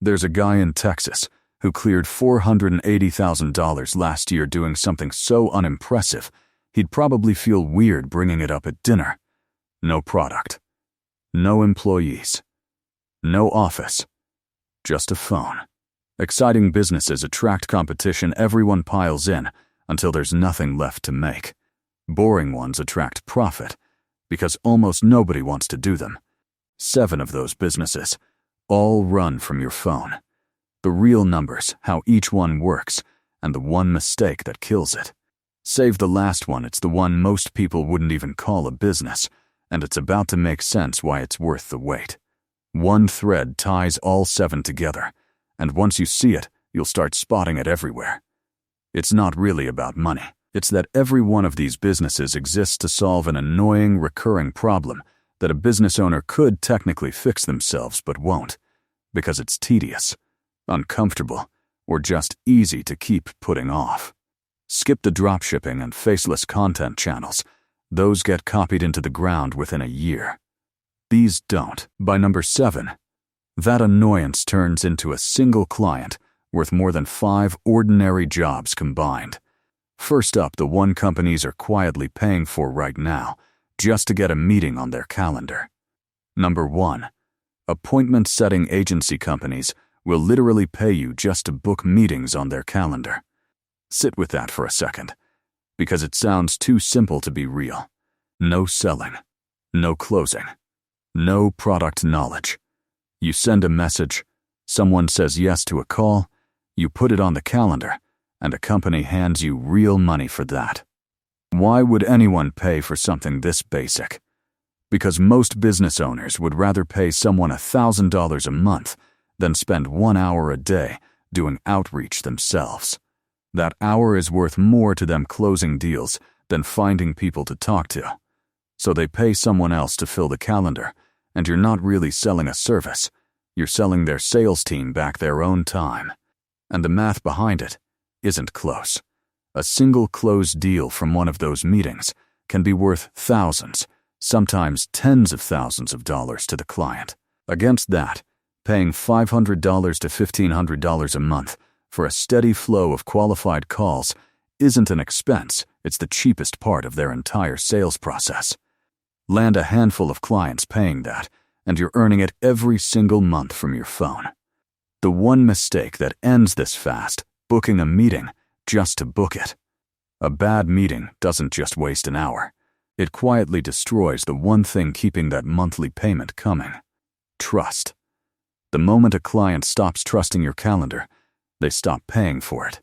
There's a guy in Texas who cleared $480,000 last year doing something so unimpressive, he'd probably feel weird bringing it up at dinner. No product. No employees. No office. Just a phone. Exciting businesses attract competition. Everyone piles in until there's nothing left to make. Boring ones attract profit because almost nobody wants to do them. 7 of those businesses all run from your phone. The real numbers, how each one works, and the one mistake that kills it. Save the last one, it's the one most people wouldn't even call a business, and it's about to make sense why it's worth the wait. One thread ties all 7 together, and once you see it, you'll start spotting it everywhere. It's not really about money. It's that every one of these businesses exists to solve an annoying, recurring problem that a business owner could technically fix themselves but won't, because it's tedious, uncomfortable, or just easy to keep putting off. Skip the dropshipping and faceless content channels. Those get copied into the ground within a year. These don't. By number 7, that annoyance turns into a single client worth more than 5 ordinary jobs combined. First up, the one companies are quietly paying for right now, just to get a meeting on their calendar. Number 1, appointment-setting agency companies will literally pay you just to book meetings on their calendar. Sit with that for a second, because it sounds too simple to be real. No selling, no closing, no product knowledge. You send a message, someone says yes to a call, you put it on the calendar, and a company hands you real money for that. Why would anyone pay for something this basic? Because most business owners would rather pay someone $1,000 a month than spend 1 hour a day doing outreach themselves. That hour is worth more to them closing deals than finding people to talk to. So they pay someone else to fill the calendar, and you're not really selling a service. You're selling their sales team back their own time. And the math behind it isn't close. A single closed deal from one of those meetings can be worth thousands, sometimes tens of thousands of dollars to the client. Against that, paying $500 to $1,500 a month for a steady flow of qualified calls isn't an expense, it's the cheapest part of their entire sales process. Land a handful of clients paying that, and you're earning it every single month from your phone. The one mistake that ends this fast, booking a meeting just to book it. A bad meeting doesn't just waste an hour. It quietly destroys the one thing keeping that monthly payment coming. Trust. The moment a client stops trusting your calendar, they stop paying for it.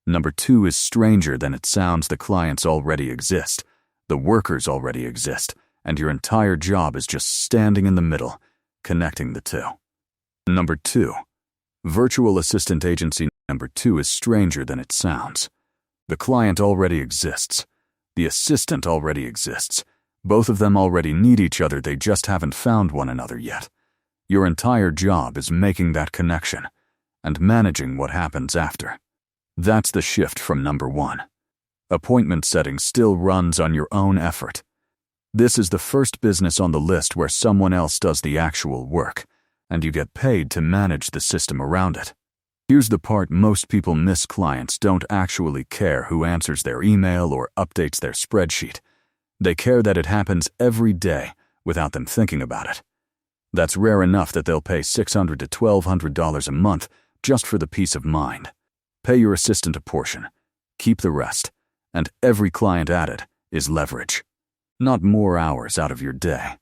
Number 2 is stranger than it sounds. The clients already exist, the workers already exist, and your entire job is just standing in the middle, connecting the two. Number 2, virtual assistant agency. Number 2 is stranger than it sounds. The client already exists. The assistant already exists. Both of them already need each other, they just haven't found one another yet. Your entire job is making that connection and managing what happens after. That's the shift from number 1. Appointment setting still runs on your own effort. This is the first business on the list where someone else does the actual work, and you get paid to manage the system around it. Here's the part most people miss. Clients don't actually care who answers their email or updates their spreadsheet. They care that it happens every day without them thinking about it. That's rare enough that they'll pay $600 to $1,200 a month just for the peace of mind. Pay your assistant a portion, keep the rest, and every client added is leverage. Not more hours out of your day.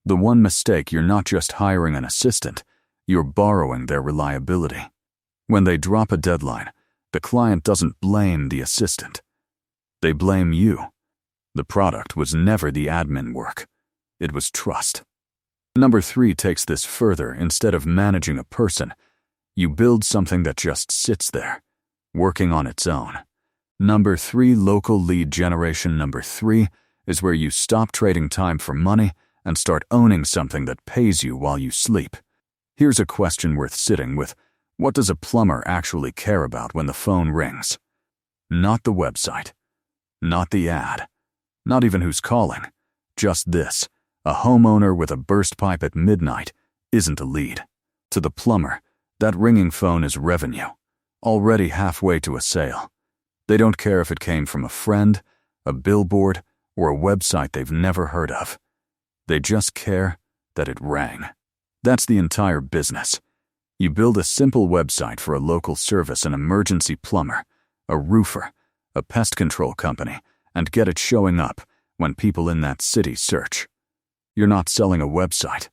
The one mistake, you're not just hiring an assistant, you're borrowing their reliability. When they drop a deadline, the client doesn't blame the assistant. They blame you. The product was never the admin work. It was trust. Number 3 takes this further. Instead of managing a person, you build something that just sits there, working on its own. Number 3, local lead generation. Number 3 is where you stop trading time for money and start owning something that pays you while you sleep. Here's a question worth sitting with. What does a plumber actually care about when the phone rings? Not the website. Not the ad. Not even who's calling. Just this. A homeowner with a burst pipe at midnight isn't a lead. To the plumber, That ringing phone is revenue, already halfway to a sale. They don't care if it came from a friend, a billboard, or a website they've never heard of. They just care that it rang. That's the entire business. You build a simple website for a local service, an emergency plumber, a roofer, a pest control company, and get it showing up when people in that city search. You're not selling a website.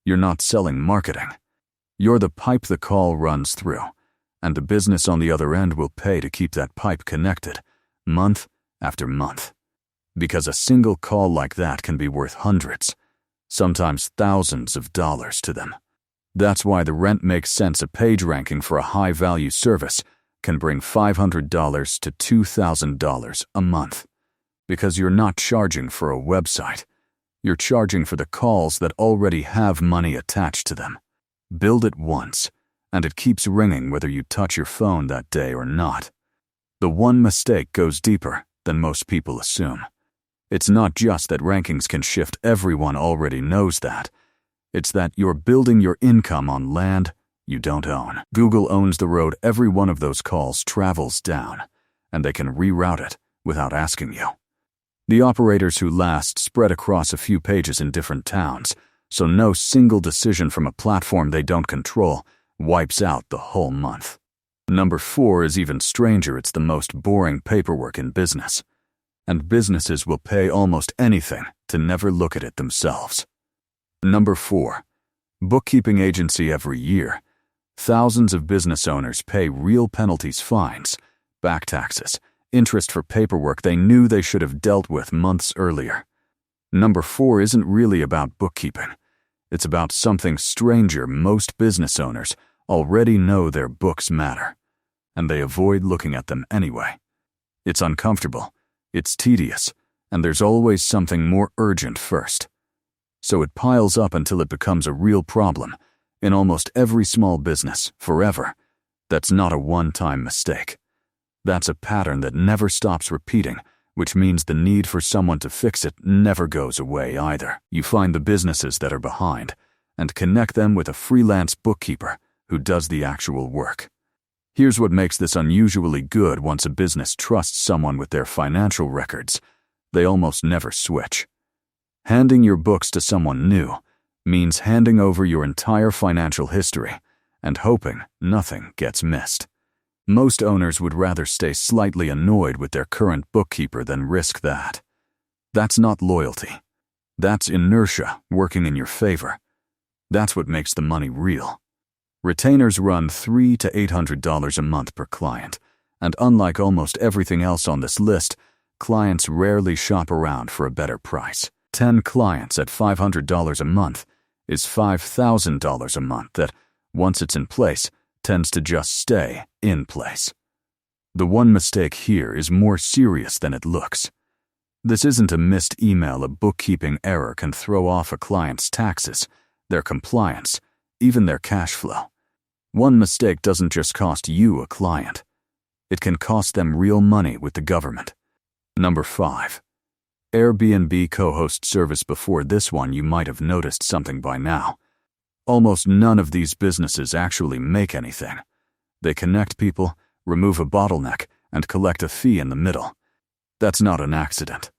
You're not selling marketing. You're the pipe the call runs through, and the business on the other end will pay to keep that pipe connected, month after month. Because a single call like that can be worth hundreds, sometimes thousands of dollars to them. That's why the rent makes sense. A page ranking for a high-value service can bring $500 to $2,000 a month. Because you're not charging for a website. You're charging for the calls that already have money attached to them. Build it once, and it keeps ringing whether you touch your phone that day or not. The one mistake goes deeper than most people assume. It's not just that rankings can shift, everyone already knows that. It's that you're building your income on land you don't own. Google owns the road every one of those calls travels down, and they can reroute it without asking you. The operators who last spread across a few pages in different towns, so no single decision from a platform they don't control wipes out the whole month. Number 4 is even stranger. It's the most boring paperwork in business. And businesses will pay almost anything to never look at it themselves. Number 4, bookkeeping agency. Every year, thousands of business owners pay real penalties, fines, back taxes, interest for paperwork they knew they should have dealt with months earlier. Number 4 isn't really about bookkeeping. It's about something stranger. Most business owners already know their books matter, and they avoid looking at them anyway. It's uncomfortable. It's tedious, and there's always something more urgent first. So it piles up until it becomes a real problem in almost every small business, forever. That's not a one-time mistake. That's a pattern that never stops repeating, which means the need for someone to fix it never goes away either. You find the businesses that are behind and connect them with a freelance bookkeeper who does the actual work. Here's what makes this unusually good. Once a business trusts someone with their financial records, they almost never switch. Handing your books to someone new means handing over your entire financial history and hoping nothing gets missed. Most owners would rather stay slightly annoyed with their current bookkeeper than risk that. That's not loyalty. That's inertia working in your favor. That's what makes the money real. Retainers run $300 to $800 a month per client, and unlike almost everything else on this list, clients rarely shop around for a better price. 10 clients at $500 a month is $5,000 a month that, once it's in place, tends to just stay in place. The one mistake here is more serious than it looks. This isn't a missed email. A bookkeeping error can throw off a client's taxes, their compliance, even their cash flow. One mistake doesn't just cost you a client. It can cost them real money with the government. Number 5. Airbnb co-host service. Before this one, you might have noticed something by now. Almost none of these businesses actually make anything. They connect people, remove a bottleneck, and collect a fee in the middle. That's not an accident.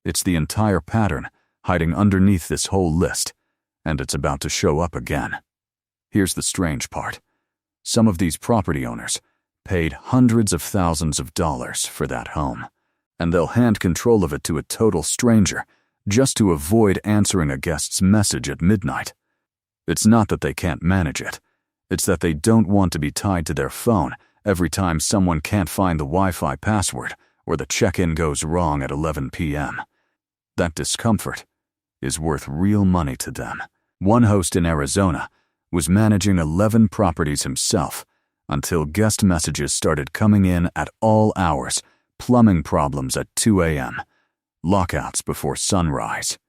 It's the entire pattern hiding underneath this whole list, and it's about to show up again. Here's the strange part. Some of these property owners paid hundreds of thousands of dollars for that home, and they'll hand control of it to a total stranger just to avoid answering a guest's message at midnight. It's not that they can't manage it. It's that they don't want to be tied to their phone every time someone can't find the Wi-Fi password or the check-in goes wrong at 11 p.m. That discomfort is worth real money to them. One host in Arizona was managing 11 properties himself until guest messages started coming in at all hours, plumbing problems at 2 a.m., lockouts before sunrise.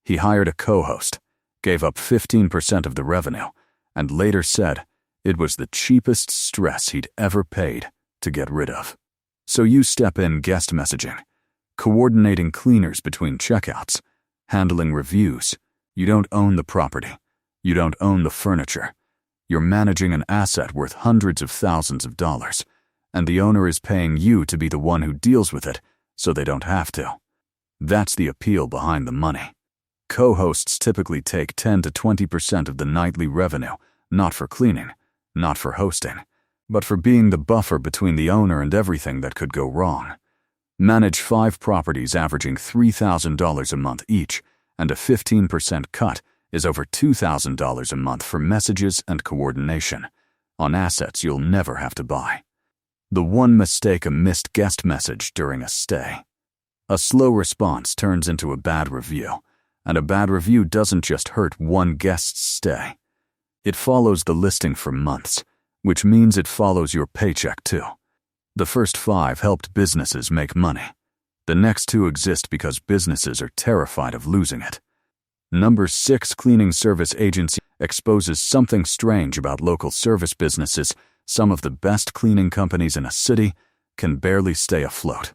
He hired a co-host, gave up 15% of the revenue, and later said it was the cheapest stress he'd ever paid to get rid of. So you step in guest messaging, coordinating cleaners between checkouts, handling reviews. You don't own the property. You don't own the furniture. You're managing an asset worth hundreds of thousands of dollars, and the owner is paying you to be the one who deals with it so they don't have to. That's the appeal behind the money. Co-hosts typically take 10 to 20% of the nightly revenue, not for cleaning, not for hosting, but for being the buffer between the owner and everything that could go wrong. Manage 5 properties averaging $3,000 a month each, and a 15% cut is over $2,000 a month for messages and coordination, on assets you'll never have to buy. The one mistake: a missed guest message during a stay. A slow response turns into a bad review, and a bad review doesn't just hurt one guest's stay. It follows the listing for months, which means it follows your paycheck too. The first 5 helped businesses make money. The next 2 exist because businesses are terrified of losing it. Number 6, cleaning service agency exposes something strange about local service businesses. Some of the best cleaning companies in a city can barely stay afloat,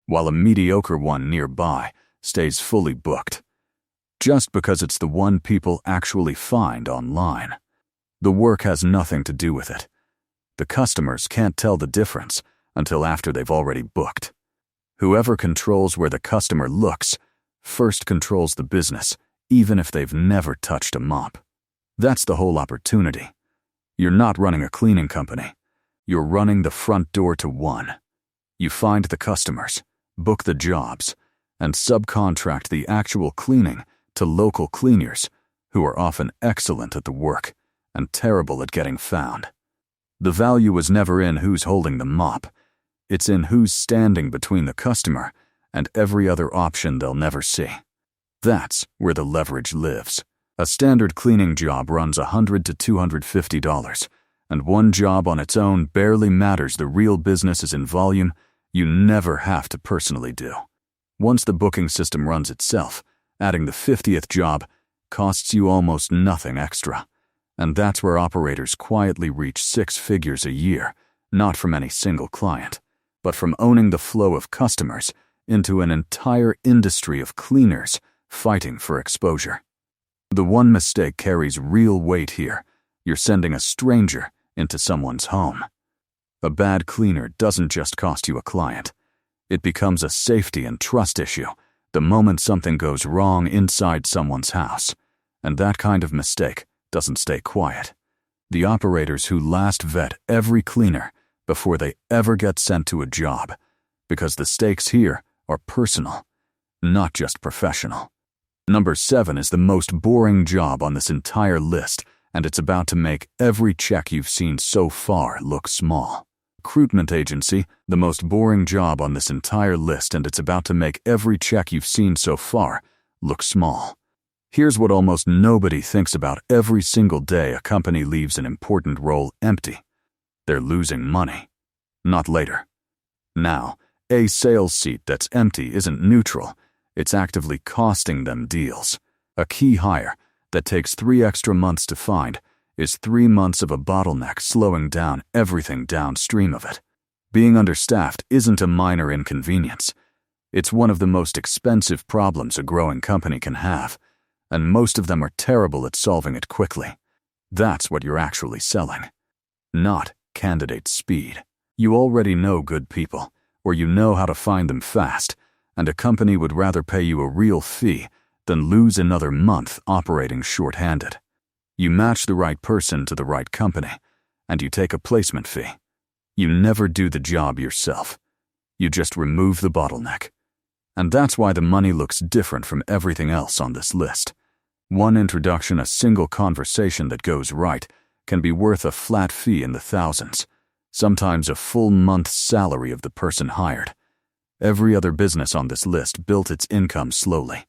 while a mediocre one nearby stays fully booked, just because it's the one people actually find online. The work has nothing to do with it. The customers can't tell the difference until after they've already booked. Whoever controls where the customer looks first controls the business, even if they've never touched a mop. That's the whole opportunity. You're not running a cleaning company. You're running the front door to one. You find the customers, book the jobs, and subcontract the actual cleaning to local cleaners who are often excellent at the work and terrible at getting found. The value is never in who's holding the mop. It's in who's standing between the customer and every other option they'll never see. That's where the leverage lives. A standard cleaning job runs $100 to $250, and one job on its own barely matters. The real business is in volume you never have to personally do. Once the booking system runs itself, adding the 50th job costs you almost nothing extra. And that's where operators quietly reach 6 figures a year, not from any single client, but from owning the flow of customers into an entire industry of cleaners fighting for exposure. The one mistake carries real weight here. You're sending a stranger into someone's home. A bad cleaner doesn't just cost you a client. It becomes a safety and trust issue the moment something goes wrong inside someone's house. And that kind of mistake doesn't stay quiet. The operators who last vet every cleaner before they ever get sent to a job, because the stakes here are personal, not just professional. Number 7 is the most boring job on this entire list, and it's about to make every check you've seen so far look small. Recruitment agency, the most boring job on this entire list, and it's about to make every check you've seen so far look small. Here's what almost nobody thinks about every single day a company leaves an important role empty. They're losing money. Not later. Now, a sales seat that's empty isn't neutral. It's actively costing them deals. A key hire that takes 3 extra months to find is 3 months of a bottleneck slowing down everything downstream of it. Being understaffed isn't a minor inconvenience. It's one of the most expensive problems a growing company can have, and most of them are terrible at solving it quickly. That's what you're actually selling, not candidate speed. You already know good people, or you know how to find them fast, and a company would rather pay you a real fee than lose another month operating short-handed. You match the right person to the right company, and you take a placement fee. You never do the job yourself. You just remove the bottleneck. And that's why the money looks different from everything else on this list. One introduction, a single conversation that goes right, can be worth a flat fee in the thousands, sometimes a full month's salary of the person hired. Every other business on this list built its income slowly,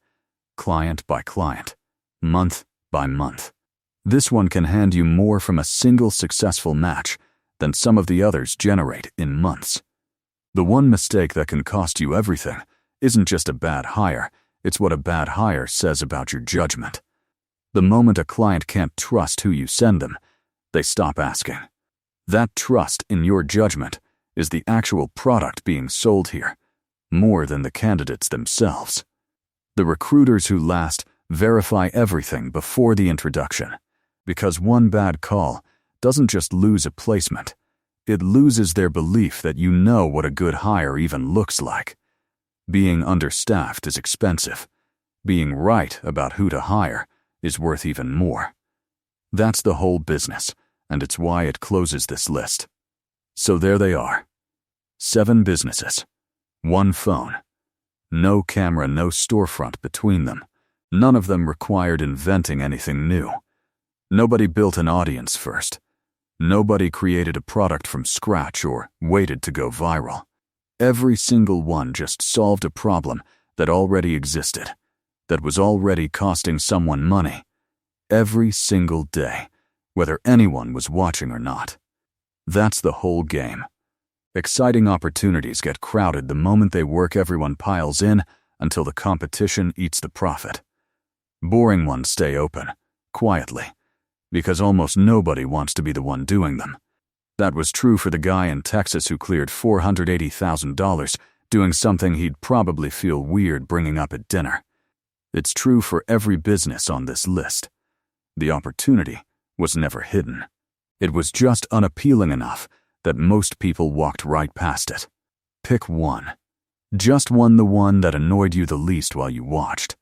client by client, month by month. This one can hand you more from a single successful match than some of the others generate in months. The one mistake that can cost you everything isn't just a bad hire, it's what a bad hire says about your judgment. The moment a client can't trust who you send them, they stop asking. That trust in your judgment is the actual product being sold here, more than the candidates themselves. The recruiters who last verify everything before the introduction, because one bad call doesn't just lose a placement. It loses their belief that you know what a good hire even looks like. Being understaffed is expensive. Being right about who to hire is worth even more. That's the whole business, and it's why it closes this list. So there they are. 7 businesses. 1 phone. No camera, no storefront between them. None of them required inventing anything new. Nobody built an audience first. Nobody created a product from scratch or waited to go viral. Every single one just solved a problem that already existed, that was already costing someone money. Every single day, whether anyone was watching or not. That's the whole game. Exciting opportunities get crowded the moment they work. Everyone piles in until the competition eats the profit. Boring ones stay open, quietly, because almost nobody wants to be the one doing them. That was true for the guy in Texas who cleared $480,000 doing something he'd probably feel weird bringing up at dinner. It's true for every business on this list. The opportunity was never hidden. It was just unappealing enough that most people walked right past it. Pick one. Just one, the one that annoyed you the least while you watched.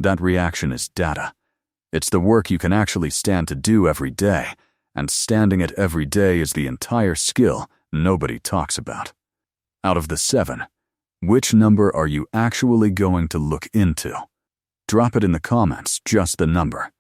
That reaction is data. It's the work you can actually stand to do every day, and standing it every day is the entire skill nobody talks about. Out of the 7, which number are you actually going to look into? Drop it in the comments, just the number.